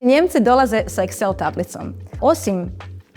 Njemci dolaze sa Excel tablicom. Osim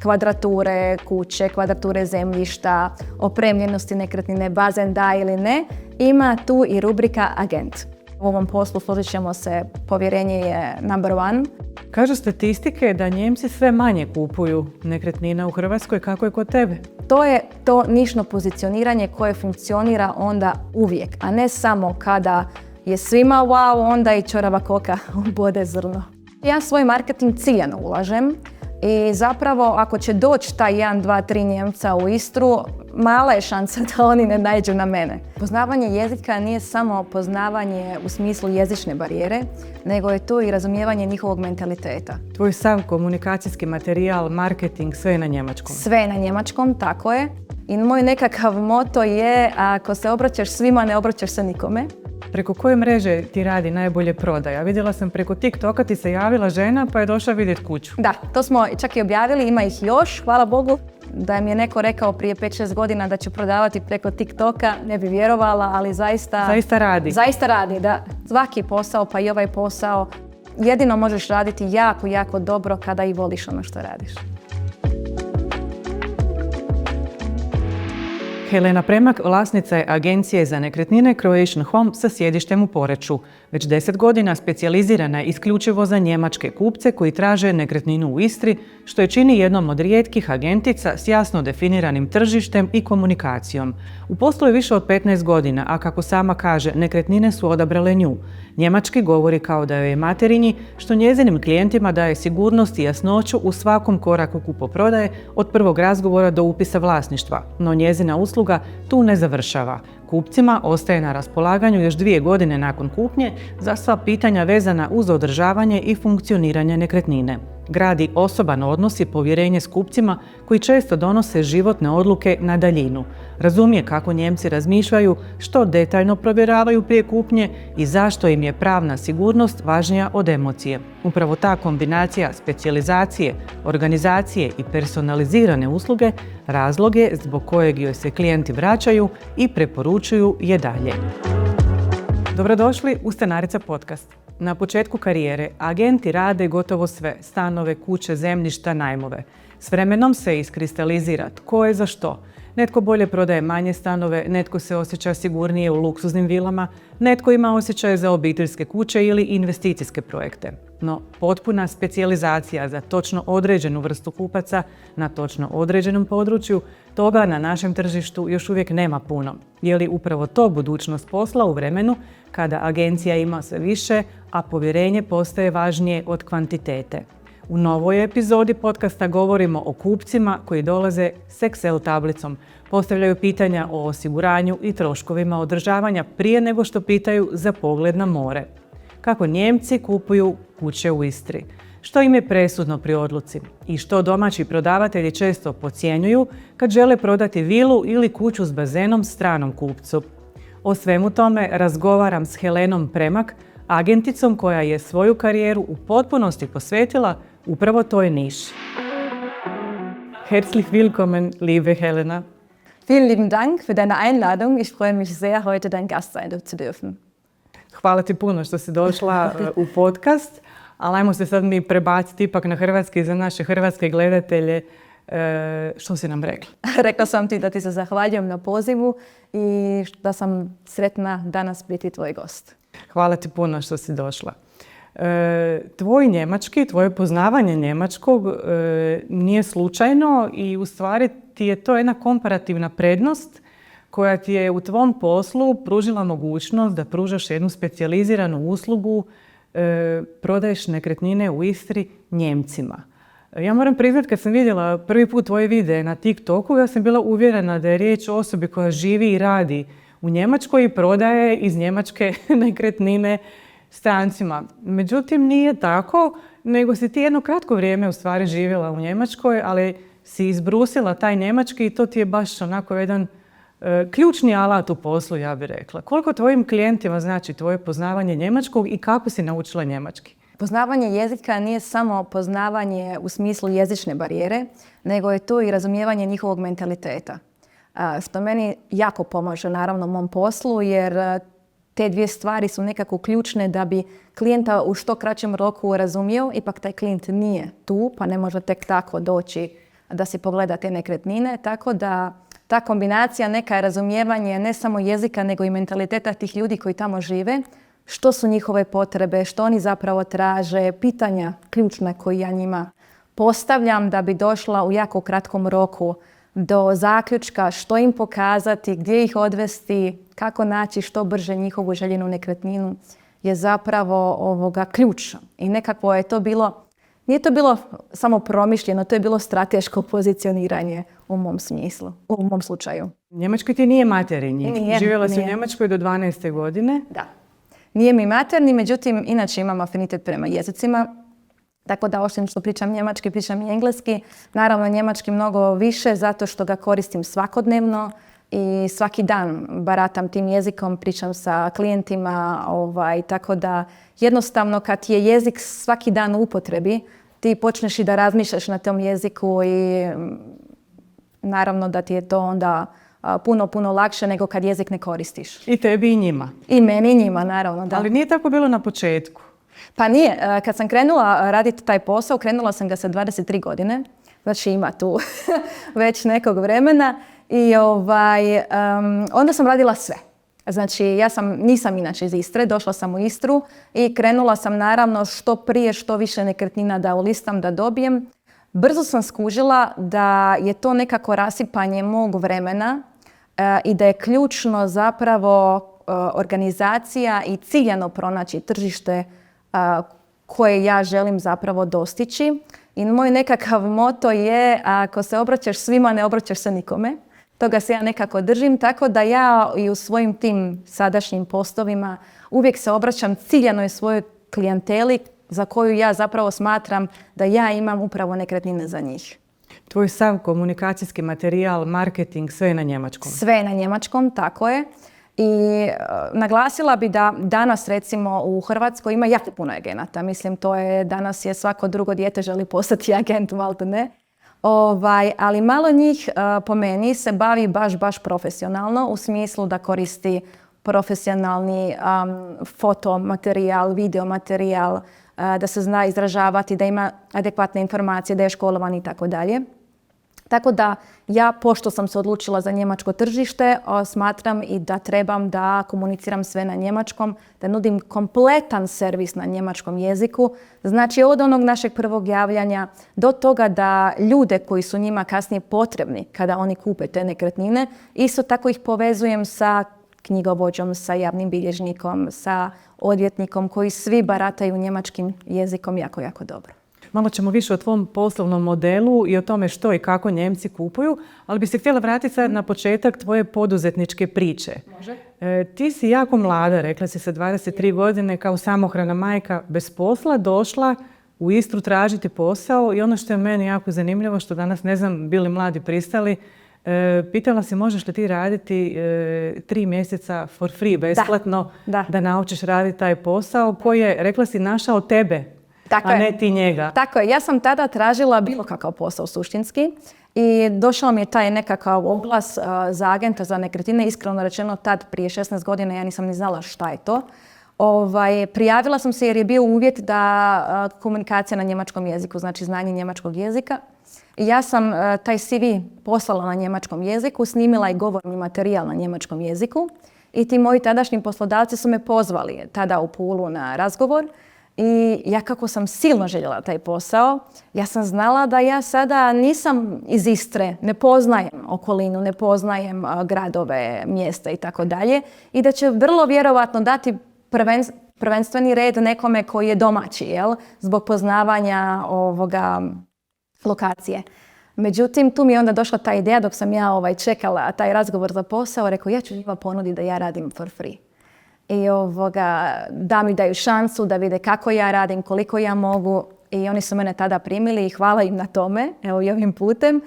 kvadrature kuće, kvadrature zemljišta, opremljenosti nekretnine, bazen da ili ne, ima tu i rubrika agent. U ovom poslu, složit ćemo se, povjerenje je number one. Kažu statistike da Njemci sve manje kupuju nekretnina u Hrvatskoj. Kako je kod tebe? To je to nišno pozicioniranje koje funkcionira onda uvijek, a ne samo kada je svima wow, onda i čorava koka bode zrno. Ja svoj marketing ciljano ulažem i zapravo ako će doći taj 1, 2, 3 Njemca u Istru, mala je šansa da oni ne naiđu na mene. Poznavanje jezika nije samo poznavanje u smislu jezične barijere, nego je to i razumijevanje njihovog mentaliteta. Tvoj sav komunikacijski materijal, marketing, sve je na njemačkom. Sve je na njemačkom, tako je. I moj nekakav moto je, ako se obraćaš svima, ne obraćaš se nikome. Preko koje mreže ti radi najbolje prodaja? Vidjela sam preko TikToka ti se javila žena pa je došla vidjeti kuću. Da, to smo čak i objavili, ima ih još, hvala Bogu. Da mi je neko rekao prije 5-6 godina da ću prodavati preko TikToka, ne bi vjerovala, ali zaista radi. Zaista radi, da. Svaki posao, pa i ovaj posao, jedino možeš raditi jako, jako dobro kada i voliš ono što radiš. Helena Premak vlasnica je agencije za nekretnine Croatian Home sa sjedištem u Poreču. Već 10 godina specijalizirana je isključivo za njemačke kupce koji traže nekretninu u Istri, što je čini jednom od rijetkih agentica s jasno definiranim tržištem i komunikacijom. U poslu je više od 15 godina, a kako sama kaže, nekretnine su odabrale nju. Njemački govori kao da joj je materinji, što njezinim klijentima daje sigurnost i jasnoću u svakom koraku kupoprodaje, od prvog razgovora do upisa vlasništva. No njezina usluga tu ne završava. Kupcima ostaje na raspolaganju još 2 godine nakon kupnje za sva pitanja vezana uz održavanje i funkcioniranje nekretnine. Gradi osoban odnos i povjerenje s kupcima koji često donose životne odluke na daljinu. Razumije kako Njemci razmišljaju, što detaljno provjeravaju prije kupnje i zašto im je pravna sigurnost važnija od emocije. Upravo ta kombinacija specijalizacije, organizacije i personalizirane usluge razlog je zbog kojeg joj se klijenti vraćaju i preporučuju je dalje. Dobrodošli u Stanarica podcast. Na početku karijere agenti rade gotovo sve, stanove, kuće, zemljišta, najmove. S vremenom se iskristalizira tko je za što. Netko bolje prodaje manje stanove, netko se osjeća sigurnije u luksuznim vilama, netko ima osjećaje za obiteljske kuće ili investicijske projekte. No, potpuna specijalizacija za točno određenu vrstu kupaca na točno određenom području, toga na našem tržištu još uvijek nema puno. Je li upravo to budućnost posla u vremenu kada agencija ima sve više, a povjerenje postaje važnije od kvantitete? U novoj epizodi podcasta govorimo o kupcima koji dolaze s Excel tablicom, postavljaju pitanja o osiguranju i troškovima održavanja prije nego što pitaju za pogled na more. Kako Njemci kupuju kuće u Istri? Što im je presudno pri odluci? I što domaći prodavatelji često podcjenjuju kad žele prodati vilu ili kuću s bazenom stranom kupcu? O svemu tome razgovaram s Helenom Premak, agenticom koja je svoju karijeru u potpunosti posvetila upravo toj niši. Herzlich willkommen, liebe Helena. Vielen lieben Dank für deine Einladung. Ich freue mich sehr, heute dein Gast sein zu dürfen. Hvala ti puno što si došla u podcast, ali ajmo se sad mi prebaciti ipak na hrvatski za naše hrvatske gledatelje. Što si nam rekla? Rekla sam ti da ti se zahvaljujem na pozivu i da sam sretna danas biti tvoj gost. Hvala ti puno što si došla. Tvoj njemački, tvoje poznavanje njemačkog nije slučajno i u stvari ti je to jedna komparativna prednost koja ti je u tvom poslu pružila mogućnost da pružaš jednu specijaliziranu uslugu, prodaješ nekretnine u Istri Njemcima. Ja moram priznati, kad sam vidjela prvi put tvoje videe na TikToku, ja sam bila uvjerena da je riječ o osobi koja živi i radi u Njemačkoj i prodaje iz Njemačke nekretnine strancima. Međutim, nije tako, nego si ti jedno kratko vrijeme u stvari živjela u Njemačkoj, ali si izbrusila taj njemački i to ti je baš onako jedan ključni alat u poslu, ja bih rekla. Koliko tvojim klijentima znači tvoje poznavanje njemačkog i kako si naučila njemački? Poznavanje jezika nije samo poznavanje u smislu jezične barijere, nego je to i razumijevanje njihovog mentaliteta. Što meni jako pomaže naravno u mom poslu, jer te dvije stvari su nekako ključne da bi klijenta u što kraćem roku razumio. Ipak taj klijent nije tu, pa ne može tek tako doći da si pogleda te nekretnine. Tako da ta kombinacija, neka razumijevanje ne samo jezika, nego i mentaliteta tih ljudi koji tamo žive, što su njihove potrebe, što oni zapravo traže, pitanja ključna koje ja njima postavljam da bi došla u jako kratkom roku do zaključka što im pokazati, gdje ih odvesti, kako naći što brže njihovu željenu nekretninu je zapravo ključ. I nekako je to bilo, nije to bilo samo promišljeno, to je bilo strateško pozicioniranje u mom smislu, u mom slučaju. Njemački ti nije materinji. Nije, Živjela si nije. u Njemačkoj do 12. godine. Da. Nije mi materni, međutim, inače imam afinitet prema jezicima. Tako da osim što pričam njemački, pričam i engleski. Naravno, njemački mnogo više zato što ga koristim svakodnevno i svaki dan baratam tim jezikom, pričam sa klijentima. Tako da jednostavno kad je jezik svaki dan u upotrebi, ti počneš i da razmišljaš na tom jeziku i naravno da ti je to onda puno lakše nego kad jezik ne koristiš. I tebi i njima. I meni i njima, naravno, da. Ali nije tako bilo na početku. Pa nije. Kad sam krenula raditi taj posao, krenula sam ga sa 23 godine. Znači ima tu već nekog vremena. I onda sam radila sve. Znači ja nisam inače iz Istre, došla sam u Istru i krenula sam naravno što prije, što više nekretnina da ulistam, da dobijem. Brzo sam skužila da je to nekako rasipanje mog vremena i da je ključno zapravo organizacija i ciljano pronaći tržište koje ja želim zapravo dostići. I moj nekakav moto je ako se obraćaš svima, ne obraćaš se nikome. Toga se ja nekako držim, tako da ja i u svojim tim sadašnjim postovima uvijek se obraćam ciljanoj svojoj klijenteli za koju ja zapravo smatram da ja imam upravo nekretnine za njih. Tvoj sav komunikacijski materijal, marketing, sve je na njemačkom? Sve je na njemačkom, tako je. I naglasila bi da danas recimo u Hrvatskoj ima jako puno agenata. Mislim, danas je svako drugo dijete želi postati agent, valjda ne. Ali malo njih po meni se bavi baš profesionalno u smislu da koristi profesionalni fotomaterijal, videomaterijal, da se zna izražavati, da ima adekvatne informacije, da je školovan i tako dalje. Tako da ja, pošto sam se odlučila za njemačko tržište, smatram i da trebam da komuniciram sve na njemačkom, da nudim kompletan servis na njemačkom jeziku. Znači od onog našeg prvog javljanja do toga da ljude koji su njima kasnije potrebni kada oni kupe te nekretnine, isto tako ih povezujem sa knjigovođom, sa javnim bilježnikom, sa odvjetnikom koji svi barataju njemačkim jezikom jako dobro. Malo ćemo više o tvom poslovnom modelu i o tome što i kako Njemci kupuju, ali bi se htjela vratiti sad na početak tvoje poduzetničke priče. Može. Ti si jako mlada, rekla si sa 23 godine, kao samohrana majka bez posla, došla u Istru tražiti posao i ono što je meni jako zanimljivo, što danas ne znam bili mladi pristali, pitala si možeš li ti raditi 3 mjeseca for free, besplatno, da naučiš raditi taj posao koji je, rekla si, našao tebe. A ne ti njega. Tako je. Ja sam tada tražila bilo kakav posao suštinski i došao mi je taj nekakav oglas za agenta za nekretnine. Iskreno rečeno, tad prije 16 godina ja nisam ni znala šta je to. Prijavila sam se jer je bio uvjet da komunikacija na njemačkom jeziku, znači znanje njemačkog jezika. I ja sam taj CV poslala na njemačkom jeziku, snimila i govorni materijal na njemačkom jeziku i ti moji tadašnji poslodavci su me pozvali tada u Pulu na razgovor. I ja kako sam silno željela taj posao, ja sam znala da ja sada nisam iz Istre, ne poznajem okolinu, ne poznajem gradove, mjesta i tako dalje i da će vrlo vjerovatno dati prvenstveni red nekome koji je domaći, zbog poznavanja lokacije. Međutim, tu mi je onda došla ta ideja dok sam ja čekala taj razgovor za posao, rekao ja ću njima ponuditi da ja radim for free. I da mi daju šansu da vide kako ja radim, koliko ja mogu. I oni su mene tada primili i hvala im na tome, evo i ovim putem.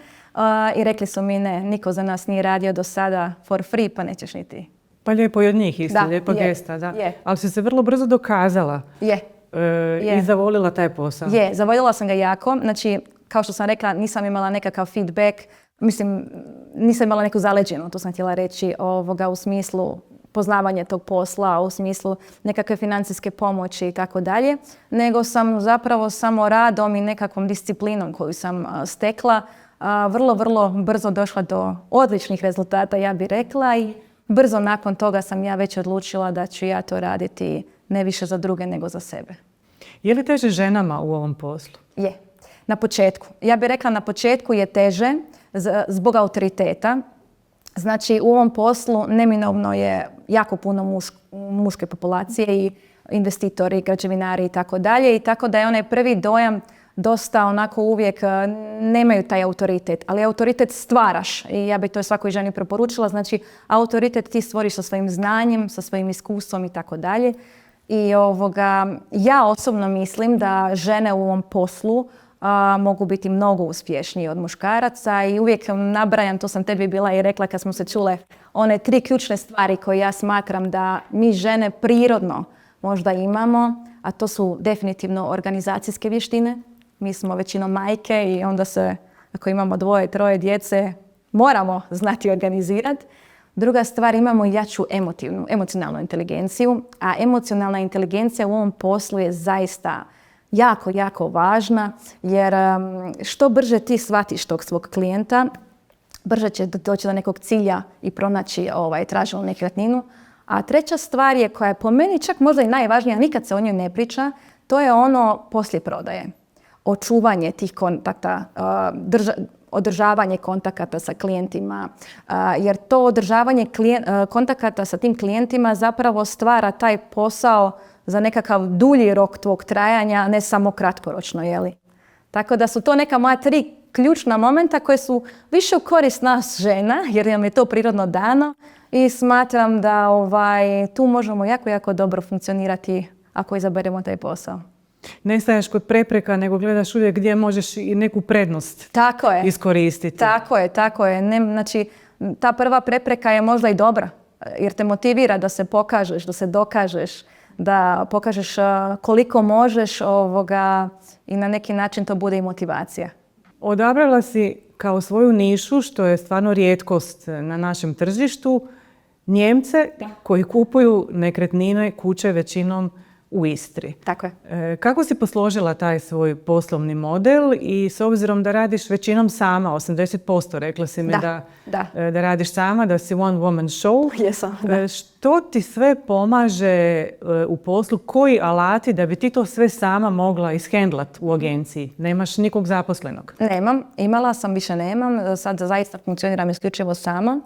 I rekli su mi ne, niko za nas nije radio do sada for free, pa nećeš ni ti. Pa lijepo i od njih isto, lijepo gesta, da. Je. Ali si se vrlo brzo dokazala. Je. I zavolila taj posao. Je, zavoljela sam ga jako. Znači, kao što sam rekla, nisam imala nekakav feedback. Mislim, nisam imala neku zaleđenu, to sam htjela reći, u smislu poznavanje tog posla u smislu nekakve financijske pomoći i tako dalje, nego sam zapravo samo radom i nekakvom disciplinom koju sam stekla vrlo, vrlo brzo došla do odličnih rezultata, ja bih rekla, i brzo nakon toga sam ja već odlučila da ću ja to raditi ne više za druge nego za sebe. Je li teže ženama u ovom poslu? Je. Na početku. Ja bih rekla na početku je teže zbog autoriteta. Znači u ovom poslu neminovno je jako puno muške populacije i investitori, građevinari i tako dalje. I tako da je onaj prvi dojam dosta onako uvijek nemaju taj autoritet. Ali autoritet stvaraš i ja bih to svakoj ženi preporučila. Znači autoritet ti stvoriš sa svojim znanjem, sa svojim iskustvom i tako dalje. I ja osobno mislim da žene u ovom poslu mogu biti mnogo uspješniji od muškaraca i uvijek nabrajam, to sam tebi bila i rekla kad smo se čule, one 3 ključne stvari koje ja smatram da mi žene prirodno možda imamo, a to su definitivno organizacijske vještine. Mi smo većinom majke i onda se, ako imamo 2, 3 djece, moramo znati organizirati. Druga stvar, imamo jaču emocionalnu inteligenciju, a emocionalna inteligencija u ovom poslu je zaista jako, jako važna, jer što brže ti shvatiš tog svog klijenta, brže će doći do nekog cilja i pronaći traženu nekretninu. A treća stvar je, koja je po meni čak možda i najvažnija, nikad se o njoj ne priča, to je ono poslije prodaje. Očuvanje tih kontakta, održavanje kontakata sa klijentima, jer to održavanje kontakata sa tim klijentima zapravo stvara taj posao za nekakav dulji rok tvog trajanja, ne samo kratkoročno, jeli? Tako da su to neka moja 3 ključna momenta koje su više u korist nas žena, jer nam je to prirodno dano i smatram da tu možemo jako, jako dobro funkcionirati ako izaberemo taj posao. Ne staješ kod prepreka, nego gledaš uvijek gdje možeš i neku prednost iskoristiti. Tako je. Znači, ta prva prepreka je možda i dobra, jer te motivira da se pokažeš, da se dokažeš, da pokažeš koliko možeš i na neki način to bude i motivacija. Odabrala si kao svoju nišu, što je stvarno rijetkost na našem tržištu, Nijemce koji kupuju nekretnine, kuće većinom u Istri. Tako je. Kako si posložila taj svoj poslovni model i s obzirom da radiš većinom sama, 80%, rekla si mi da radiš sama, da si one woman show. Jesam, što ti sve pomaže u poslu? Koji alati da bi ti to sve sama mogla ishendlat u agenciji? Nemaš nikog zaposlenog? Nemam. Imala sam, više nemam. Sad zaista funkcioniram isključivo sama.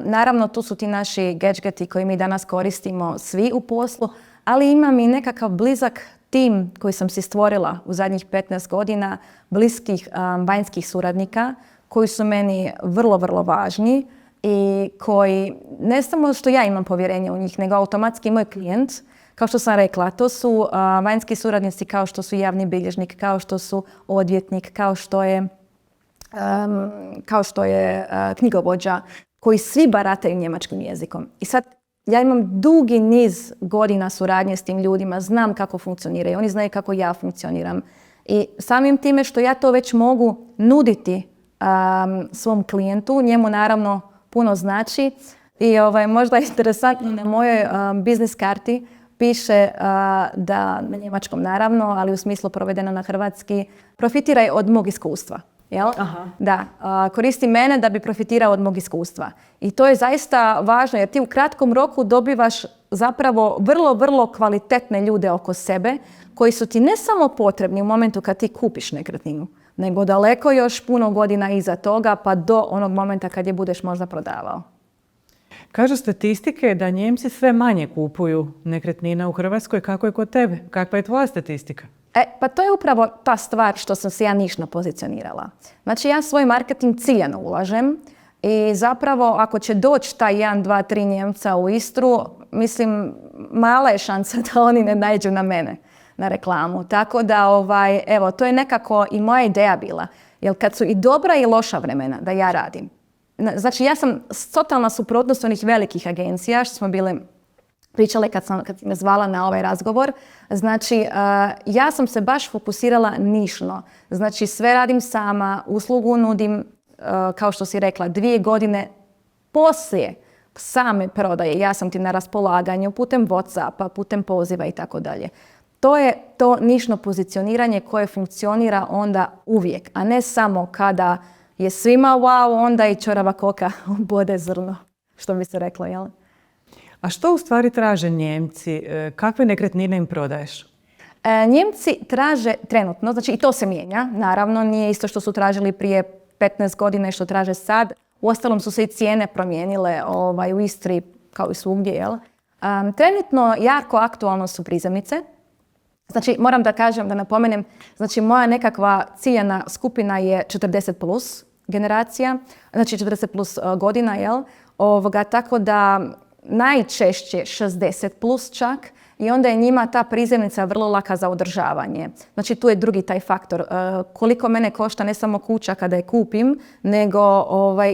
Naravno, tu su ti naši gadgeti koji mi danas koristimo svi u poslu, ali imam i nekakav blizak tim koji sam si stvorila u zadnjih 15 godina, bliskih vanjskih suradnika koji su meni vrlo, vrlo važni i koji, ne samo što ja imam povjerenje u njih, nego automatski moj klijent, kao što sam rekla, to su vanjski suradnici kao što su javni bilježnik, kao što su odvjetnik, kao što je knjigovođa, koji svi barataju njemačkim jezikom. I sad ja imam dugi niz godina suradnje s tim ljudima, znam kako funkcioniraju, oni znaju kako ja funkcioniram. I samim time što ja to već mogu nuditi svom klijentu, njemu naravno puno znači. I možda je interesantno, na mojoj biznis karti piše da, na njemačkom naravno, ali u smislu provedeno na hrvatski, profitiraj od mog iskustva. Jel? Aha. Da, koristi mene da bi profitirao od mog iskustva. I to je zaista važno jer ti u kratkom roku dobivaš zapravo vrlo, vrlo kvalitetne ljude oko sebe koji su ti ne samo potrebni u momentu kad ti kupiš nekretninu, nego daleko još puno godina iza toga pa do onog momenta kad je budeš možda prodavao. Kažu statistike da Nijemci sve manje kupuju nekretnina u Hrvatskoj. Kako je kod tebe? Kakva je tvoja statistika? Pa to je upravo ta stvar što sam se ja nišno pozicionirala. Znači ja svoj marketing ciljano ulažem i zapravo ako će doći taj 1, 2, 3 Nijemca u Istru, mislim mala je šansa da oni ne naiđu na mene, na reklamu. Tako da evo, to je nekako i moja ideja bila. Jer kad su i dobra i loša vremena da ja radim. Znači ja sam totalna suprotnost onih velikih agencija što smo bile pričale kad si me zvala na ovaj razgovor. Znači, ja sam se baš fokusirala nišno. Znači, sve radim sama, uslugu nudim, kao što si rekla, 2 godine poslije same prodaje, ja sam ti na raspolaganju putem WhatsAppa, putem poziva i tako dalje. To je to nišno pozicioniranje koje funkcionira onda uvijek, a ne samo kada je svima wow, onda i ćorava koka bode zrno, što bi se reklo, jel? A što u stvari traže Nijemci? Kakve nekretnine im prodaješ? Njemci traže trenutno, znači i to se mijenja, naravno nije isto što su tražili prije 15 godina i što traže sad. Uostalom su se i cijene promijenile u Istri kao i svugdje, jel? Trenutno jako aktualno su prizemnice. Znači moram da kažem, da napomenem, znači moja nekakva ciljana skupina je 40 plus generacija, znači 40 plus godina, jel? Tako da najčešće 60 plus čak. I onda je njima ta prizemnica vrlo laka za održavanje. Znači tu je drugi taj faktor. Koliko mene košta ne samo kuća kada je kupim, nego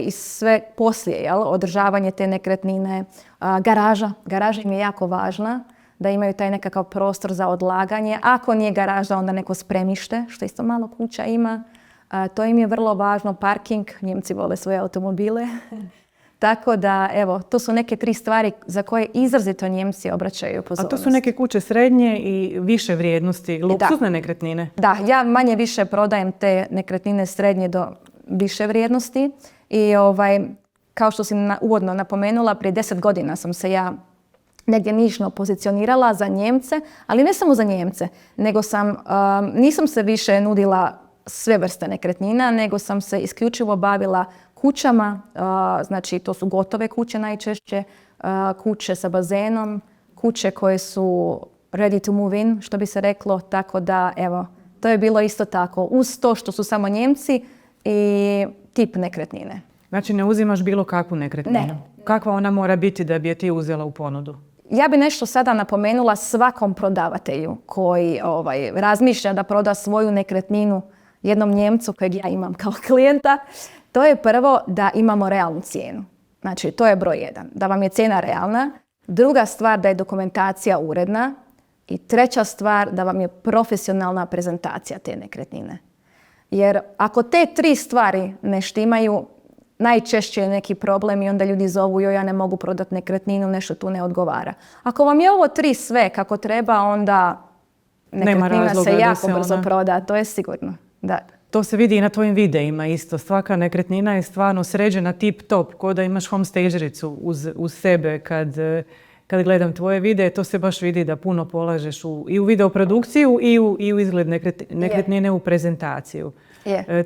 i sve poslije, jel? Održavanje te nekretnine. Garaža im je jako važna, da imaju taj nekakav prostor za odlaganje. Ako nije garaža, onda neko spremište, što isto malo kuća ima. To im je vrlo važno. Parking, Njemci vole svoje automobile. Tako da, evo, to su neke 3 stvari za koje izrazito Njemci obraćaju pozornost. A to su neke kuće srednje i više vrijednosti, luksuzne nekretnine? Da, ja manje više prodajem te nekretnine srednje do više vrijednosti. I kao što si uvodno napomenula, prije 10 godina sam se ja negdje nišno pozicionirala za Njemce, ali ne samo za Njemce, nego nisam se više nudila sve vrste nekretnina, nego sam se isključivo bavila kućama, znači to su gotove kuće najčešće, kuće sa bazenom, kuće koje su ready to move in, što bi se reklo, tako da evo, to je bilo isto tako, uz to što su samo Njemci i tip nekretnine. Znači ne uzimaš bilo kakvu nekretninu? Ne. Kakva ona mora biti da bi je ti uzela u ponudu? Ja bi nešto sada napomenula svakom prodavatelju koji razmišlja da proda svoju nekretninu jednom Njemcu kojeg ja imam kao klijenta. To je prvo da imamo realnu cijenu. Znači, to je broj 1. Da vam je cijena realna. Druga stvar, da je dokumentacija uredna. I treća stvar, da vam je profesionalna prezentacija te nekretnine. Jer ako te 3 stvari ne štimaju, najčešće je neki problem i onda ljudi zovu, ja ne mogu prodati nekretninu, nešto tu ne odgovara. Ako vam je ovo 3 sve kako treba, onda nekretnina se jako brzo proda. To je sigurno. Da. To se vidi i na tvojim videima isto. Svaka nekretnina je stvarno sređena tip top, ko da imaš homestagericu uz sebe. Kad gledam tvoje videe, to se baš vidi da puno polažeš i u videoprodukciju i u izgled nekretnine u prezentaciju.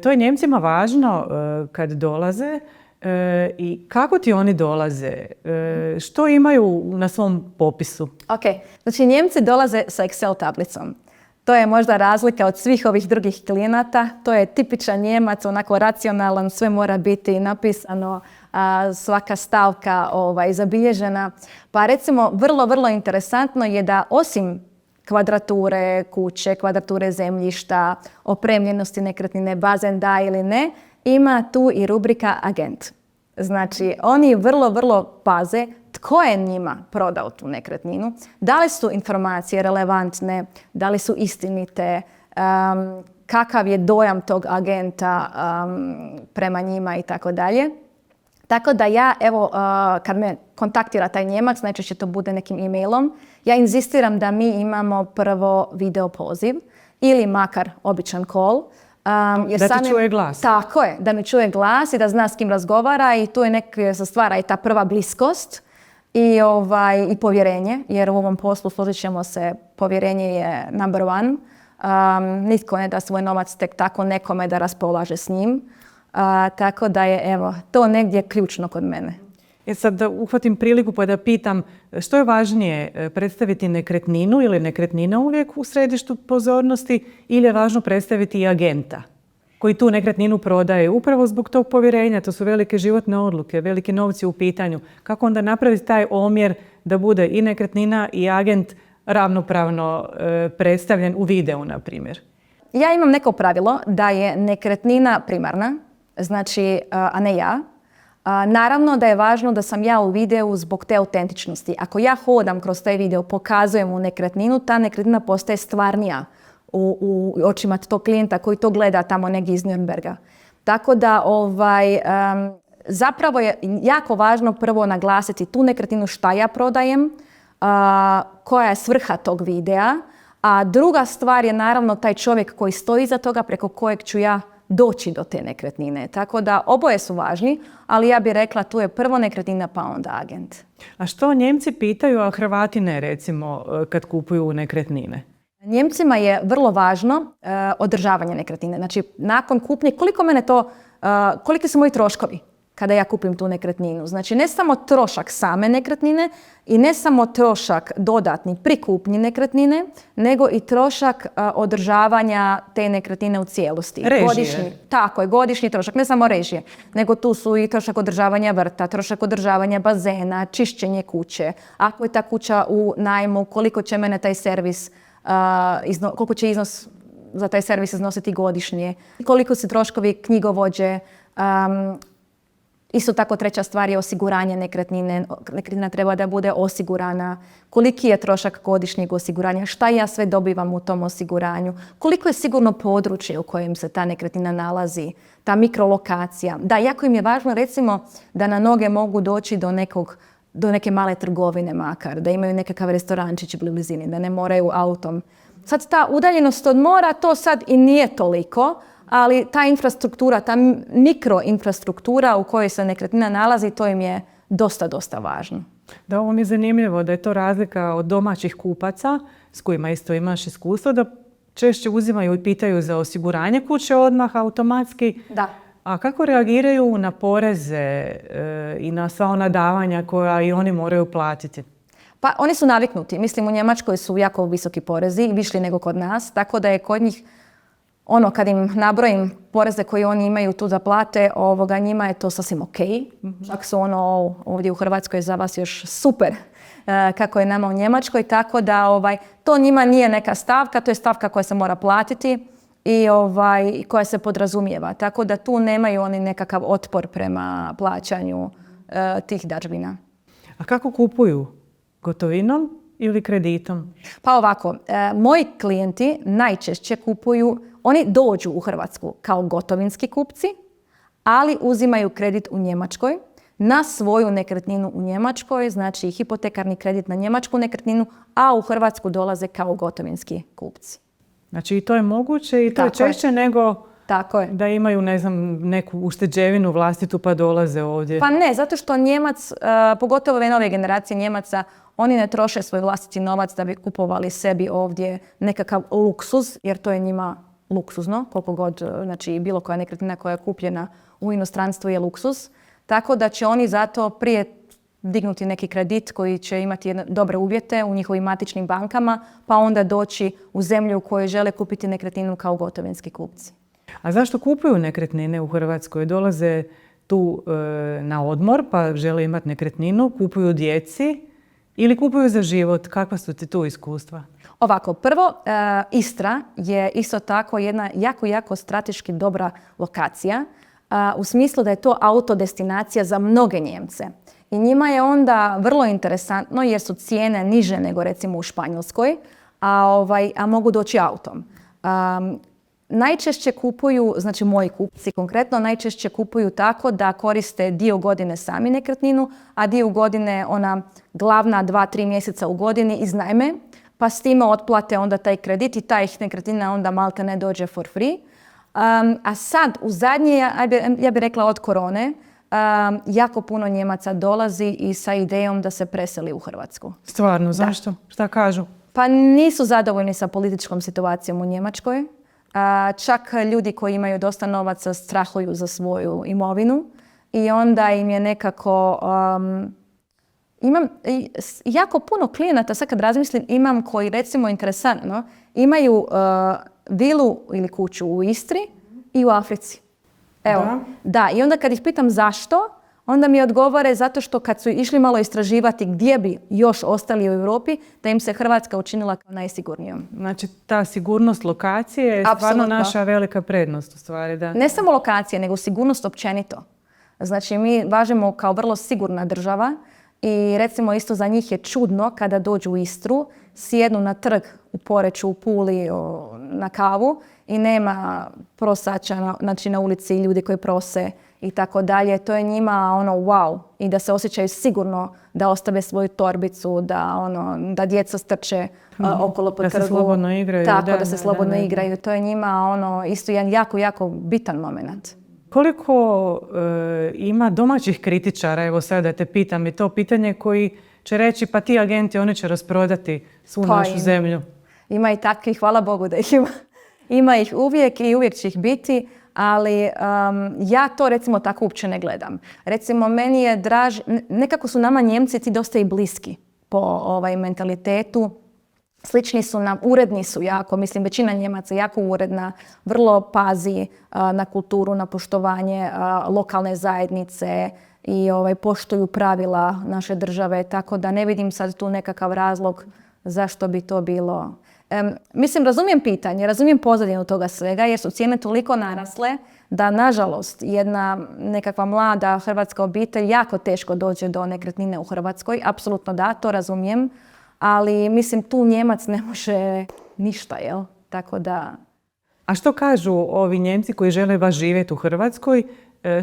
To je Njemcima važno kad dolaze. I kako ti oni dolaze? Što imaju na svom popisu? Ok, znači Njemci dolaze sa Excel tablicom. To je možda razlika od svih ovih drugih klijenata. To je tipičan Njemac, onako racionalan, sve mora biti napisano, svaka stavka zabilježena. Pa recimo, vrlo, vrlo interesantno je da osim kvadrature kuće, kvadrature zemljišta, opremljenosti nekretnine, bazen da ili ne, ima tu i rubrika agent. Znači, oni vrlo, vrlo paze tko je njima prodao tu nekretninu, da li su informacije relevantne, da li su istinite, kakav je dojam tog agenta prema njima i tako dalje. Tako da ja, evo, kad me kontaktira taj Njemac, najčešće to bude nekim e-mailom, ja inzistiram da mi imamo prvo video poziv ili makar običan call. Da ti čuje glas. Tako je, da mi čuje glas i da zna s kim razgovara i tu je se stvara i ta prva bliskost i povjerenje, jer u ovom poslu, složit ćemo se, povjerenje je number 1. Nitko ne da svoj novac tek tako nekome da raspolaže s njim. Tako da je, evo, to negdje ključno kod mene. Sad da uhvatim priliku pa da pitam što je važnije, predstaviti nekretninu ili nekretnina uvijek u središtu pozornosti ili je važno predstaviti i agenta koji tu nekretninu prodaje upravo zbog tog povjerenja. To su velike životne odluke, veliki novci u pitanju. Kako onda napraviti taj omjer da bude i nekretnina i agent ravnopravno predstavljen u videu, na primjer? Ja imam neko pravilo da je nekretnina primarna, znači, a ne ja. Naravno da je važno da sam ja u videu zbog te autentičnosti. Ako ja hodam kroz taj video, pokazujem mu nekretninu, ta nekretnina postaje stvarnija u očima tog klijenta koji to gleda tamo negdje iz Nürnberga. Tako da zapravo je jako važno prvo naglasiti tu nekretninu šta ja prodajem, koja je svrha tog videa, a druga stvar je naravno taj čovjek koji stoji iza toga preko kojeg ću ja doći do te nekretnine. Tako da oboje su važni, ali ja bih rekla tu je prvo nekretnina pa onda agent. A što Njemci pitaju, a Hrvati ne, recimo, kad kupuju nekretnine? Njemcima je vrlo važno održavanje nekretnine. Znači, nakon kupnje, koliki su moji troškovi kada ja kupim tu nekretninu. Znači, ne samo trošak same nekretnine i ne samo trošak dodatni pri kupnji nekretnine, nego i trošak održavanja te nekretnine u cijelosti. Režije. Tako je, godišnji trošak, ne samo režije, nego tu su i trošak održavanja vrta, trošak održavanja bazena, čišćenje kuće. Ako je ta kuća u najmu, koliko će mene taj servis, koliko će iznos za taj servis iznositi godišnje, koliko su troškovi knjigovođe. Isto tako treća stvar je osiguranje nekretnine. Nekretnina treba da bude osigurana. Koliki je trošak godišnjeg osiguranja? Šta ja sve dobivam u tom osiguranju? Koliko je sigurno područje u kojem se ta nekretnina nalazi? Ta mikrolokacija. Da, jako im je važno recimo da na noge mogu doći do neke male trgovine makar, da imaju nekakav restorančić u blizini, da ne moraju autom. Sad ta udaljenost od mora, to sad i nije toliko, ali ta infrastruktura, ta mikroinfrastruktura u kojoj se nekretnina nalazi, to im je dosta važno. Da, ovo mi je zanimljivo da je to razlika od domaćih kupaca s kojima isto imaš iskustvo, da češće uzimaju i pitaju za osiguranje kuće odmah automatski. Da. A kako reagiraju na poreze i na sva ona davanja koja i oni moraju platiti? Pa oni su naviknuti. Mislim, u Njemačkoj su jako visoki porezi, višli nego kod nas, tako da je kod njih kad im nabrojim poreze koje oni imaju tu da plate, njima je to sasvim ok. Čak su ovdje u Hrvatskoj za vas još super kako je nama u Njemačkoj, tako da to njima nije neka stavka, to je stavka koja se mora platiti i koja se podrazumijeva. Tako da tu nemaju oni nekakav otpor prema plaćanju tih dažbina. A kako kupuju? Gotovinom ili kreditom? Pa ovako, moji klijenti najčešće kupuju, oni dođu u Hrvatsku kao gotovinski kupci, ali uzimaju kredit u Njemačkoj na svoju nekretninu u Njemačkoj, znači hipotekarni kredit na njemačku nekretninu, a u Hrvatsku dolaze kao gotovinski kupci. Znači i to je moguće i to je češće nego da imaju, neku ušteđevinu vlastitu pa dolaze ovdje. Pa ne, zato što Njemac, pogotovo ove nove generacije Njemaca, oni ne troše svoj vlastiti novac da bi kupovali sebi ovdje nekakav luksuz, jer to je njima luksuzno, koliko god, znači bilo koja nekretnina koja je kupljena u inostranstvu je luksuz. Tako da će oni zato prije dignuti neki kredit koji će imati dobre uvjete u njihovim matičnim bankama, pa onda doći u zemlju u kojoj žele kupiti nekretninu kao gotovinski kupci. A zašto kupuju nekretnine u Hrvatskoj? Dolaze tu na odmor pa žele imati nekretninu, kupuju djeci ili kupuju za život? Kakva su ti tu iskustva? Ovako, prvo, Istra je isto tako jedna jako strateški dobra lokacija u smislu da je to autodestinacija za mnoge Njemce. I njima je onda vrlo interesantno jer su cijene niže nego recimo u Španjolskoj, a mogu doći autom. Najčešće kupuju, znači moji kupci konkretno, najčešće kupuju tako da koriste dio godine sami nekretninu, a dio godine ona glavna 2-3 mjeseca u godini iznajme, pa s time otplate onda taj kredit i ta ih nekretnina onda malte ne dođe for free. A sad u zadnje, ja bih rekla od korone, jako puno Njemaca dolazi i sa idejom da se preseli u Hrvatsku. Stvarno, zašto? Da. Šta kažu? Pa nisu zadovoljni sa političkom situacijom u Njemačkoj. Čak ljudi koji imaju dosta novaca strahuju za svoju imovinu i onda im je nekako... Imam jako puno klijenata, sad kad razmislim, imam koji recimo interesantno imaju vilu ili kuću u Istri i u Africi. Evo, da. I onda kad ih pitam zašto, onda mi odgovore zato što kad su išli malo istraživati gdje bi još ostali u Europi, da im se Hrvatska učinila kao najsigurnijom. Znači ta sigurnost lokacije je stvarno naša velika prednost u stvari. Da. Ne samo lokacije, nego sigurnost općenito. Znači mi važemo kao vrlo sigurna država i recimo isto za njih je čudno kada dođu u Istru, sjednu na trg u Poreču, u Puli, na kavu i nema prosača znači na ulici ljudi koji prose i tako dalje. To je njima ono wow i da se osjećaju sigurno da ostave svoju torbicu, da djeca strče okolo po trgu. Da se slobodno igraju. Tako, da se slobodno igraju. To je njima isto jedan jako, jako bitan moment. Koliko ima domaćih kritičara, evo sad da te pitam, je to pitanje koji će reći pa ti agenti, oni će rasprodati svu našu zemlju. Ima i takvih, hvala Bogu da ih ima. Ima ih uvijek i uvijek će ih biti, ali ja to recimo tako uopće ne gledam. Recimo meni je draž, nekako su nama Njemci ti dosta i bliski po mentalitetu. Slični su nam, uredni su jako, mislim većina Njemaca je jako uredna, vrlo pazi na kulturu, na poštovanje lokalne zajednice i poštuju pravila naše države, tako da ne vidim sad tu nekakav razlog zašto bi to bilo. Mislim, razumijem pitanje, razumijem pozadinu toga svega jer su cijene toliko narasle da nažalost jedna nekakva mlada hrvatska obitelj jako teško dođe do nekretnine u Hrvatskoj. Apsolutno da, to razumijem. Ali mislim tu Njemac ne može ništa, jel? Tako da... A što kažu ovi Njemci koji žele baš živjeti u Hrvatskoj?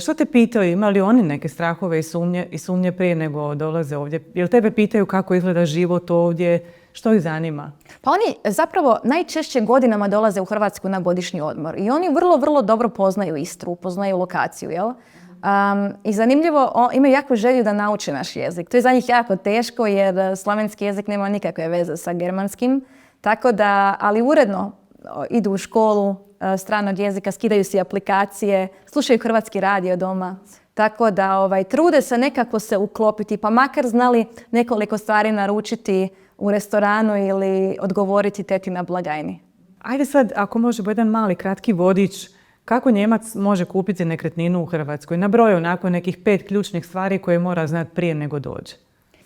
Što te pitaju? Ima li oni neke strahove i sumnje prije nego dolaze ovdje? Jel tebe pitaju kako izgleda život ovdje? Što ih zanima? Pa oni zapravo najčešće godinama dolaze u Hrvatsku na godišnji odmor. I oni vrlo, vrlo dobro poznaju Istru, poznaju lokaciju, jel? I zanimljivo, imaju jako želju da nauče naš jezik. To je za njih jako teško jer slavenski jezik nema nikakve veze sa germanskim. Tako da, ali uredno idu u školu stranog jezika, skidaju si aplikacije, slušaju hrvatski radio doma. Tako da trude se nekako se uklopiti, pa makar znali nekoliko stvari naručiti u restoranu ili odgovoriti teti na blagajni. Ajde sad, ako možemo jedan mali kratki vodič, kako Njemac može kupiti nekretninu u Hrvatskoj? Nabrojao onako nekih 5 ključnih stvari koje mora znati prije nego dođe.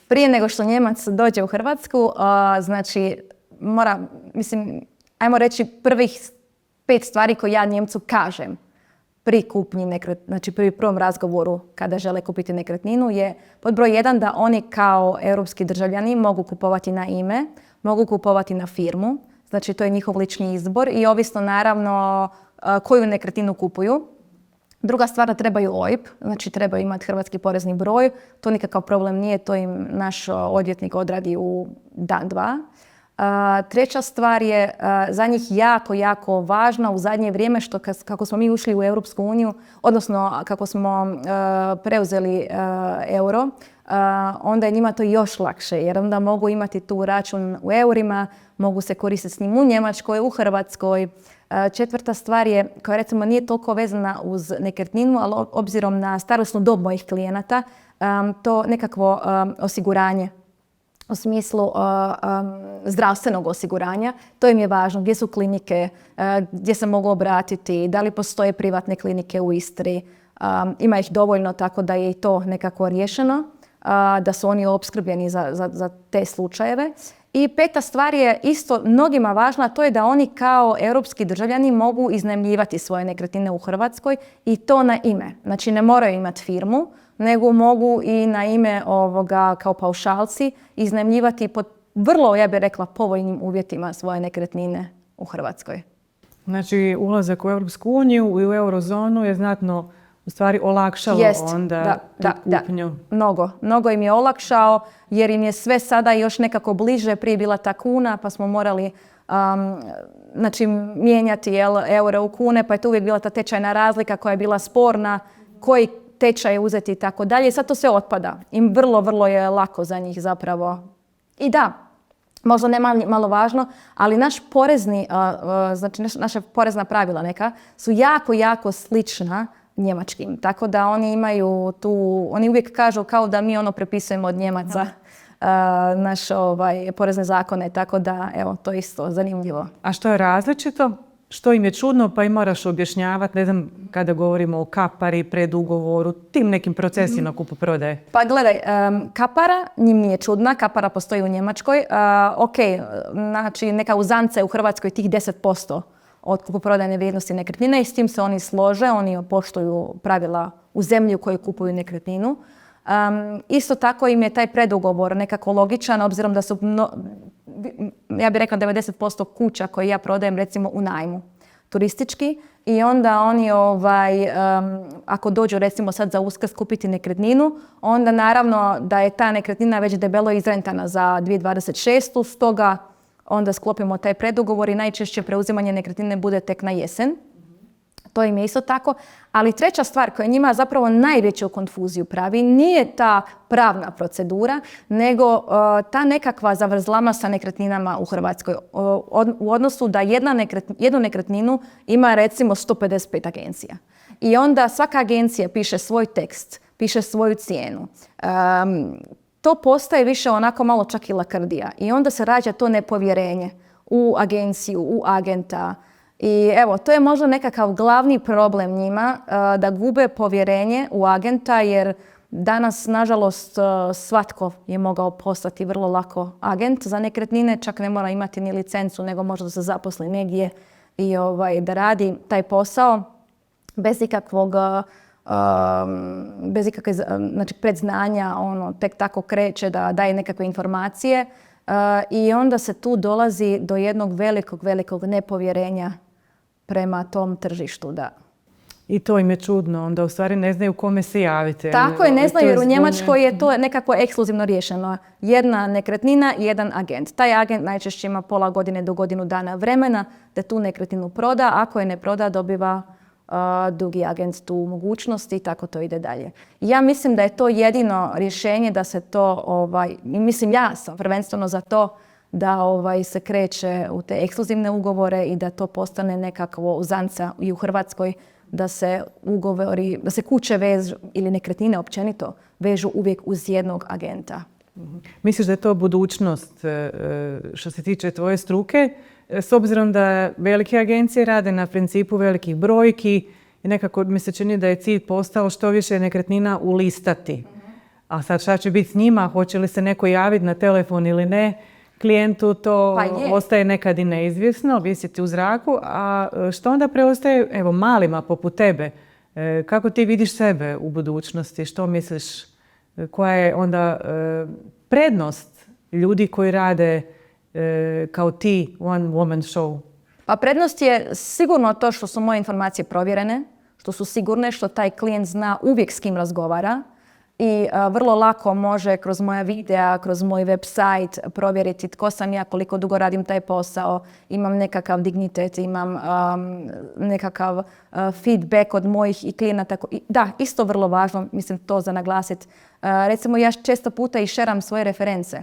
Prije nego što Njemac dođe u Hrvatsku, znači mora, mislim, ajmo reći prvih 5 stvari koje ja Njemcu kažem pri kupnji znači pri prvom razgovoru kada žele kupiti nekretninu je pod broj 1 da oni kao europski državljani mogu kupovati na ime, mogu kupovati na firmu, znači to je njihov lični izbor i ovisno naravno koju nekretninu kupuju. Druga stvar da trebaju OIB, znači trebaju imati hrvatski porezni broj, to nikakav problem nije, to im naš odvjetnik odradi u dan, dva. Treća stvar je za njih jako, jako važna u zadnje vrijeme što kako smo mi ušli u Europsku uniju, odnosno kako smo preuzeli euro, onda je njima to još lakše jer onda mogu imati tu račun u eurima, mogu se koristiti s njim u Njemačkoj, u Hrvatskoj. Četvrta stvar je, koja recimo nije toliko vezana uz nekretninu, ali obzirom na starosnu dob mojih klijenata, to nekakvo osiguranje u smislu zdravstvenog osiguranja. To im je važno. Gdje su klinike, gdje se mogu obratiti, da li postoje privatne klinike u Istri. Ima ih dovoljno tako da je i to nekako riješeno, da su oni opskrbljeni za te slučajeve. I peta stvar je isto mnogima važna, to je da oni kao europski državljani mogu iznajmljivati svoje nekretnine u Hrvatskoj i to na ime. Znači ne moraju imati firmu, nego mogu i na ime kao paušalci iznajmljivati pod vrlo, ja bih rekla, povoljnim uvjetima svoje nekretnine u Hrvatskoj. Znači ulazak u Europsku uniju i u eurozonu je znatno u stvari olakšalo onda tu kupnju. Mnogo im je olakšao jer im je sve sada još nekako bliže. Prije bila ta kuna pa smo morali mijenjati euro u kune pa je tu uvijek bila ta tečajna razlika koja je bila sporna, koji tečaj uzeti i tako dalje. Sad to sve otpada. Im vrlo, vrlo je lako za njih zapravo. I da, možda ne malo važno, ali naš porezni, znači naša porezna pravila neka su jako, jako slična njemačkim. Tako da oni imaju tu, oni uvijek kažu kao da mi prepisujemo od Njemaca naše porezne zakone. Tako da, evo, to je isto zanimljivo. A što je različito? Što im je čudno pa im moraš objašnjavati, ne znam, kada govorimo o kapari, predugovoru, tim nekim procesima kupoprodaje? Pa gledaj, kapara njim nije čudna, kapara postoji u Njemačkoj. Znači neka uzance u Hrvatskoj tih 10% od kupoprodajne vrijednosti nekretnine i s tim se oni slože, oni poštuju pravila u zemlji u kojoj kupuju nekretninu. Isto tako im je taj predugovor nekako logičan, obzirom da su, ja bih rekla 90% kuća koje ja prodajem recimo u najmu. turistički i onda oni ako dođu recimo sad za Uskrs kupiti nekretninu, onda naravno da je ta nekretnina već debelo izrentana za 2026. Stoga onda sklopimo taj predugovor i najčešće preuzimanje nekretnine bude tek na jesen. To im je isto tako. Ali treća stvar koja njima zapravo najveću konfuziju pravi nije ta pravna procedura, nego ta nekakva zavrzlama sa nekretninama u Hrvatskoj. U odnosu da jednu nekretninu ima recimo 155 agencija. I onda svaka agencija piše svoj tekst, piše svoju cijenu. To postaje više onako malo čak i lakrdija. I onda se rađa to nepovjerenje u agenciju, u agenta. I evo, to je možda nekakav glavni problem njima, da gube povjerenje u agenta, jer danas, nažalost, svatko je mogao postati vrlo lako agent za nekretnine, čak ne mora imati ni licencu, nego možda se zaposli negdje i da radi taj posao bez ikakve znači, predznanja, tek tako kreće da daje nekakve informacije i onda se tu dolazi do jednog velikog nepovjerenja prema tom tržištu, da. I to im je čudno, onda u stvari ne znaju kome se javiti. Tako je, ne znaju jer u Njemačkoj je to nekako ekskluzivno riješeno. Jedna nekretnina i jedan agent. Taj agent najčešće ima pola godine do godinu dana vremena da tu nekretninu proda. Ako je ne proda, dobiva drugi agent tu mogućnost i tako to ide dalje. Ja mislim da je to jedino rješenje da se to, mislim ja sam prvenstveno za to da se kreće u te ekskluzivne ugovore i da to postane nekakvo uzanca i u Hrvatskoj, da se ugovori, da se kuće vežu ili nekretnine općenito vežu uvijek uz jednog agenta. Misliš da je to budućnost što se tiče tvoje struke? S obzirom da velike agencije rade na principu velikih brojki i nekako mi se čini da je cilj postao što više nekretnina ulistati. A sad šta će biti s njima? Hoće li se neko javiti na telefon ili ne? Klijentu to ostaje nekad i neizvjesno, visiti u zraku. A što onda preostaje evo, malima poput tebe? Kako ti vidiš sebe u budućnosti? Što misliš? Koja je onda prednost ljudi koji rade kao ti one woman show? Pa prednost je sigurno to što su moje informacije provjerene, što su sigurne, što taj klijent zna uvijek s kim razgovara i vrlo lako može kroz moja videa, kroz moj website provjeriti tko sam ja, koliko dugo radim taj posao, imam nekakav dignitet, imam nekakav feedback od mojih i klijenata. Da, isto vrlo važno, mislim to za naglasiti. Recimo ja često puta i šeram svoje reference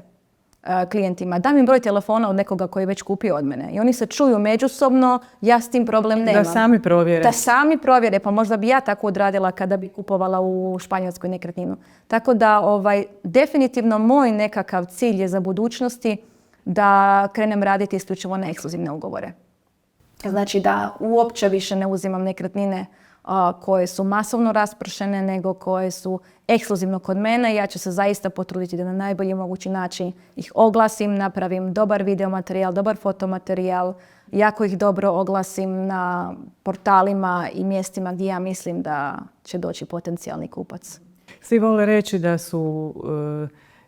klijentima. Dam im broj telefona od nekoga koji je već kupio od mene. I oni se čuju međusobno, ja s tim problem nemam. Da sami provjere. Da sami provjere, pa možda bi ja tako odradila kada bi kupovala u Španjolskoj nekretninu. Tako da definitivno moj nekakav cilj je za budućnosti da krenem raditi isključivo na ekskluzivne ugovore. Znači da uopće više ne uzimam nekretnine koje su masovno raspršene, nego koje su ekskluzivno kod mene. Ja ću se zaista potruditi da na najbolji mogući način ih oglasim, napravim dobar videomaterijal, dobar fotomaterijal, jako ih dobro oglasim na portalima i mjestima gdje ja mislim da će doći potencijalni kupac. Svi vole reći da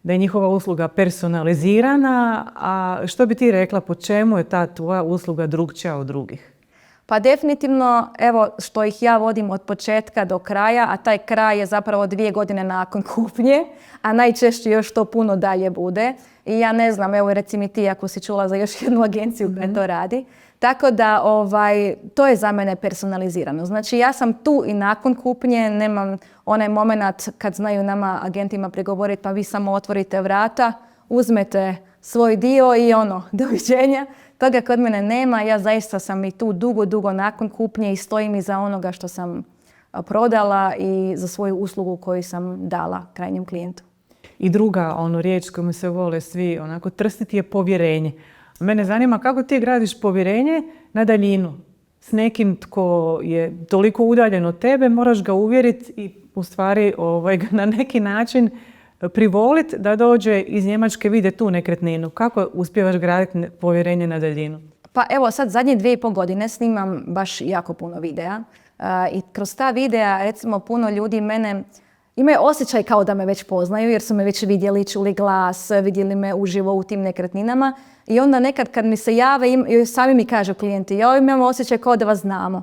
je njihova usluga personalizirana, a što bi ti rekla, po čemu je ta tvoja usluga drukčija od drugih? Pa definitivno, evo što ih ja vodim od početka do kraja, a taj kraj je zapravo 2 godine nakon kupnje, a najčešće još to puno dalje bude. I ja ne znam, evo reci mi ti ako si čula za još jednu agenciju koja to radi. Tako da to je za mene personalizirano. Znači ja sam tu i nakon kupnje, nemam onaj moment kad znaju nama agentima pregovoriti pa vi samo otvorite vrata, uzmete svoj dio i doviđenja. Toga kod mene nema, ja zaista sam i tu dugo nakon kupnje i stojim iza onoga što sam prodala i za svoju uslugu koju sam dala krajnjem klijentu. I druga riječ koju se vole svi trstiti je povjerenje. Mene zanima kako ti gradiš povjerenje na daljinu. S nekim tko je toliko udaljen od tebe, moraš ga uvjeriti i u stvari na neki način privoliti da dođe iz Njemačke, vide tu nekretninu. Kako uspijevaš graditi povjerenje na daljinu? Pa evo sad zadnje 2,5 godine snimam baš jako puno videa. I kroz ta videa recimo puno ljudi mene imaju osjećaj kao da me već poznaju jer su me već vidjeli, čuli glas, vidjeli me uživo u tim nekretninama. I onda nekad kad mi se jave, sami mi kažu klijenti, ja imam osjećaj kao da vas znamo.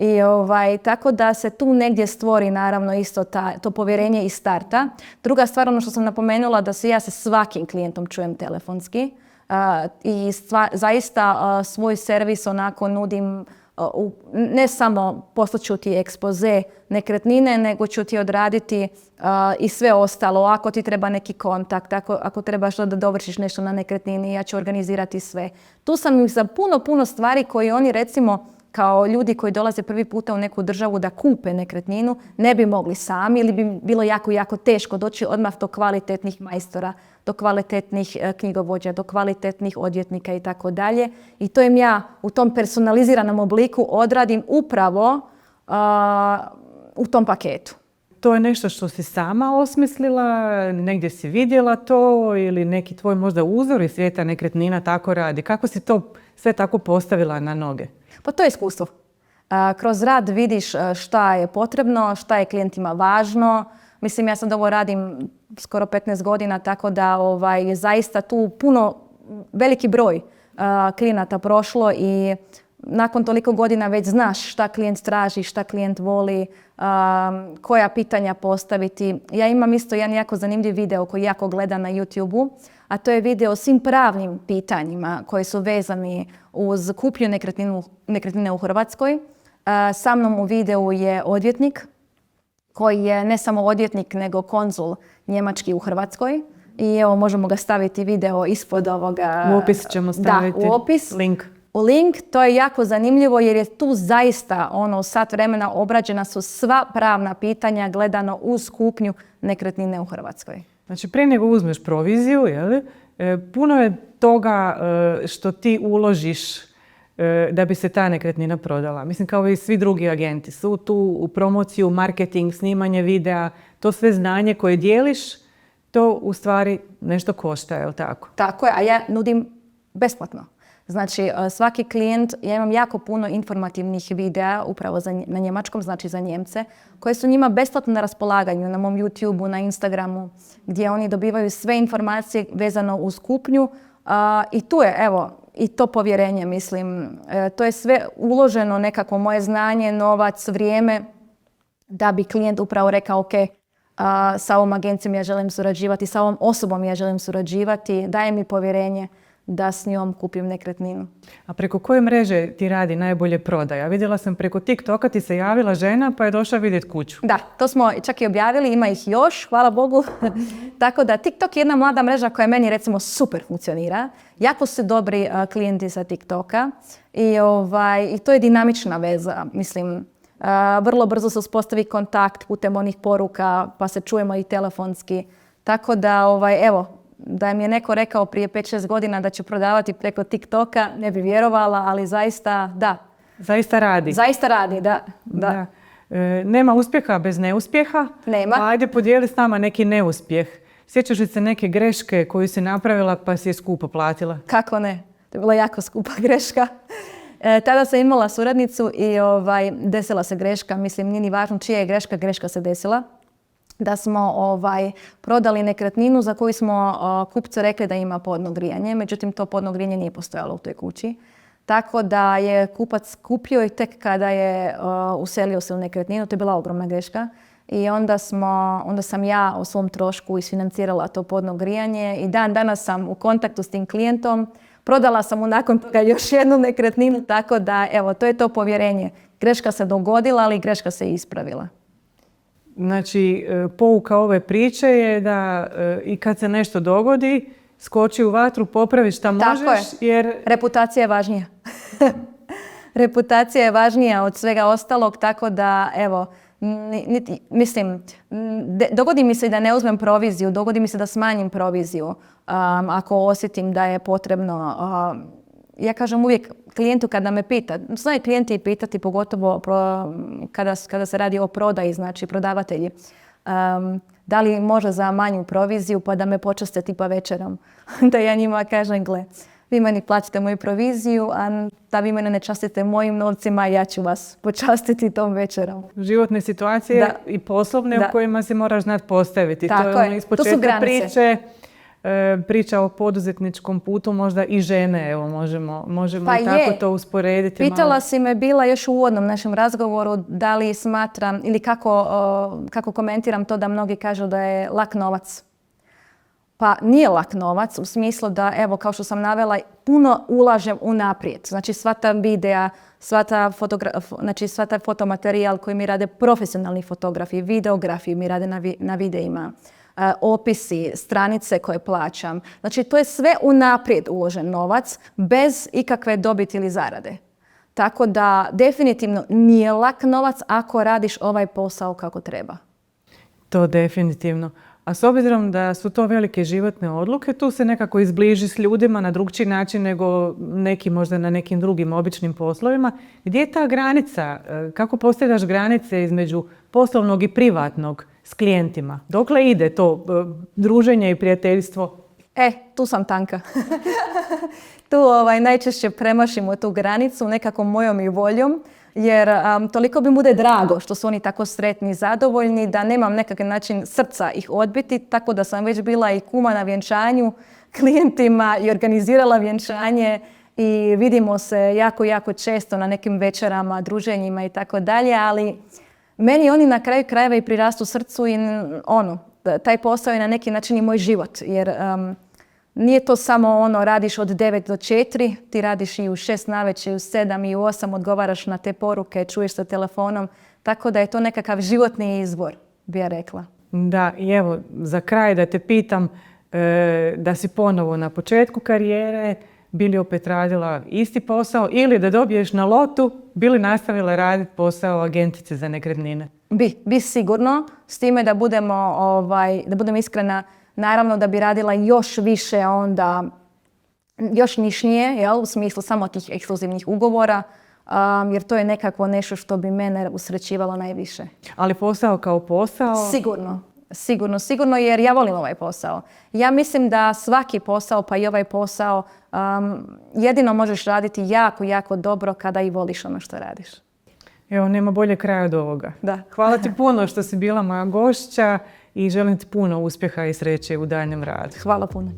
I tako da se tu negdje stvori naravno isto to povjerenje iz starta. Druga stvar, ono što sam napomenula, da ja se svakim klijentom čujem telefonski. I zaista svoj servis onako nudim, ne samo poslat ću ti ekspoze nekretnine, nego ću ti odraditi i sve ostalo. Ako ti treba neki kontakt, ako trebaš da dovršiš nešto na nekretnini, ja ću organizirati sve. Tu sam im za puno stvari koje oni recimo kao ljudi koji dolaze prvi puta u neku državu da kupe nekretninu, ne bi mogli sami ili bi bilo jako teško doći odmah do kvalitetnih majstora, do kvalitetnih knjigovođa, do kvalitetnih odvjetnika i tako dalje. I to im ja u tom personaliziranom obliku odradim upravo u tom paketu. To je nešto što si sama osmislila, negdje si vidjela to ili neki tvoj možda uzor iz svijeta nekretnina tako radi. Kako si to sve tako postavila na noge? Pa to je iskustvo. Kroz rad vidiš šta je potrebno, šta je klijentima važno. Mislim, ja sad ovo radim skoro 15 godina, tako da je zaista tu veliki broj klijenata prošlo i nakon toliko godina već znaš šta klijent traži, šta klijent voli, koja pitanja postaviti. Ja imam isto jedan jako zanimljiv video koji jako gleda na YouTube-u, a to je video o svim pravnim pitanjima koji su vezani uz kupnju nekretnine u Hrvatskoj. Sa mnom u videu je odvjetnik koji je ne samo odvjetnik nego konzul njemački u Hrvatskoj. I evo možemo ga staviti video ispod ovoga. U opis ćemo staviti u opis. Link. U link. To je jako zanimljivo jer je tu zaista u sat vremena obrađena su sva pravna pitanja gledano uz kupnju nekretnine u Hrvatskoj. Znači, prije nego uzmeš proviziju, puno je toga što ti uložiš da bi se ta nekretnina prodala. Mislim, kao i svi drugi agenti su tu u promociju, marketing, snimanje videa, to sve znanje koje dijeliš, to u stvari nešto košta, je li tako? Tako je, a ja nudim besplatno. Znači, svaki klijent, ja imam jako puno informativnih videa upravo na njemačkom, znači za Njemce, koje su njima besplatno na raspolaganju na mom YouTube-u, na Instagramu, gdje oni dobivaju sve informacije vezano uz kupnju. I tu je, evo, i to povjerenje, mislim. To je sve uloženo nekako moje znanje, novac, vrijeme, da bi klijent upravo rekao, ok, sa ovom agencijom ja želim surađivati, sa ovom osobom ja želim surađivati, daje mi povjerenje da s njom kupim nekretninu. A preko koje mreže ti radi najbolje prodaja? Vidjela sam preko TikToka ti se javila žena pa je došla vidjeti kuću. Da, to smo čak i objavili, ima ih još, hvala Bogu. Tako da TikTok je jedna mlada mreža koja meni recimo super funkcionira. Jako su dobri klijenti sa TikToka i to je dinamična veza, mislim. Vrlo brzo se uspostavi kontakt putem onih poruka pa se čujemo i telefonski. Tako da, evo, da mi je neko rekao prije 5-6 godina da ću prodavati preko TikToka, ne bi vjerovala, ali zaista da. Zaista radi. Zaista radi, da. Nema uspjeha bez neuspjeha. Nema. Pa ajde podijeli s nama neki neuspjeh. Sjećaš li se neke greške koju si napravila pa si je skupo platila? Kako ne? To je bila jako skupa greška. Tada sam imala suradnicu i desila se greška. Mislim, nije ni važno čija je greška, greška se desila. Da smo prodali nekretninu za koju smo kupcu rekli da ima podno grijanje. Međutim, to podno grijanje nije postojalo u toj kući. Tako da je kupac kupio i tek kada je uselio se u nekretninu, to je bila ogromna greška. I onda sam ja o svom trošku isfinancirala to podno grijanje i danas sam u kontaktu s tim klijentom. Prodala sam mu nakon toga još jednu nekretninu, tako da evo, to je to povjerenje. Greška se dogodila, ali greška se ispravila. Znači, pouka ove priče je da i kad se nešto dogodi, skoči u vatru, popravi šta možeš. Tako je. Jer reputacija je važnija. Reputacija je važnija od svega ostalog, tako da, evo, mislim, dogodi mi se i da ne uzmem proviziju, dogodi mi se da smanjim proviziju ako osjetim da je potrebno. Ja kažem uvijek klijentu kada me pita, znaju klijenti i pitati pogotovo kada se radi o prodaji, znači prodavatelji, da li može za manju proviziju pa da me počaste tipa večerom. Da ja njima kažem, gle, vi meni platite moju proviziju, a da vi mene ne častite mojim novcima, ja ću vas počastiti tom večerom. Životne situacije i poslovne u kojima se moraš znati postaviti. Tako to je ispočetka priča o poduzetničkom putu, možda i žene, evo možemo i tako to usporediti. Pitala si me bila još u uvodnom našem razgovoru da li smatram ili kako komentiram to da mnogi kažu da je lak novac. Pa nije lak novac u smislu da, evo, kao što sam navela, puno ulažem unaprijed. Znači sva ta videa, sva ta fotomaterijal koji mi rade profesionalni fotografi, videografi mi rade na videima, opisi, stranice koje plaćam. Znači to je sve unaprijed uložen novac bez ikakve dobiti ili zarade. Tako da definitivno nije lak novac ako radiš ovaj posao kako treba. To definitivno. A s obzirom da su to velike životne odluke, tu se nekako izbliži s ljudima na drugčiji način nego neki možda na nekim drugim običnim poslovima. Gdje je ta granica? Kako postavljaš granice između poslovnog i privatnog s klijentima? Dokle ide to druženje i prijateljstvo? Tu sam tanka. Tu najčešće premašimo tu granicu nekako mojom i voljom. Jer toliko bi bude drago što su oni tako sretni i zadovoljni da nemam nekakav način srca ih odbiti, tako da sam već bila i kuma na vjenčanju klijentima i organizirala vjenčanje i vidimo se jako, jako često na nekim večerama, druženjima i tako dalje, ali meni oni na kraju krajeva i prirastu srcu i taj posao je na neki način i moj život, jer nije to samo radiš od 9 do 4, ti radiš i u 6 navečer, i u 7 i u 8 odgovaraš na te poruke, čuješ sa telefonom, tako da je to nekakav životni izvor, bi ja rekla. Da, i evo, za kraj da te pitam, da si ponovo na početku karijere, bili opet radila isti posao ili da dobiješ na lotu, bili nastavila raditi posao agentice za nekretnine? Bi sigurno, s time da budem iskrena, naravno da bi radila još više onda, još nišnije, u smislu samo tih ekskluzivnih ugovora, jer to je nekako nešto što bi mene usrećivalo najviše. Ali posao kao posao? Sigurno, jer ja volim ovaj posao. Ja mislim da svaki posao, pa i ovaj posao, jedino možeš raditi jako, jako dobro kada i voliš ono što radiš. Evo, nema bolje kraja od ovoga. Da. Hvala ti puno što si bila moja gošća i želim ti puno uspjeha i sreće u daljnjem radu. Hvala puno.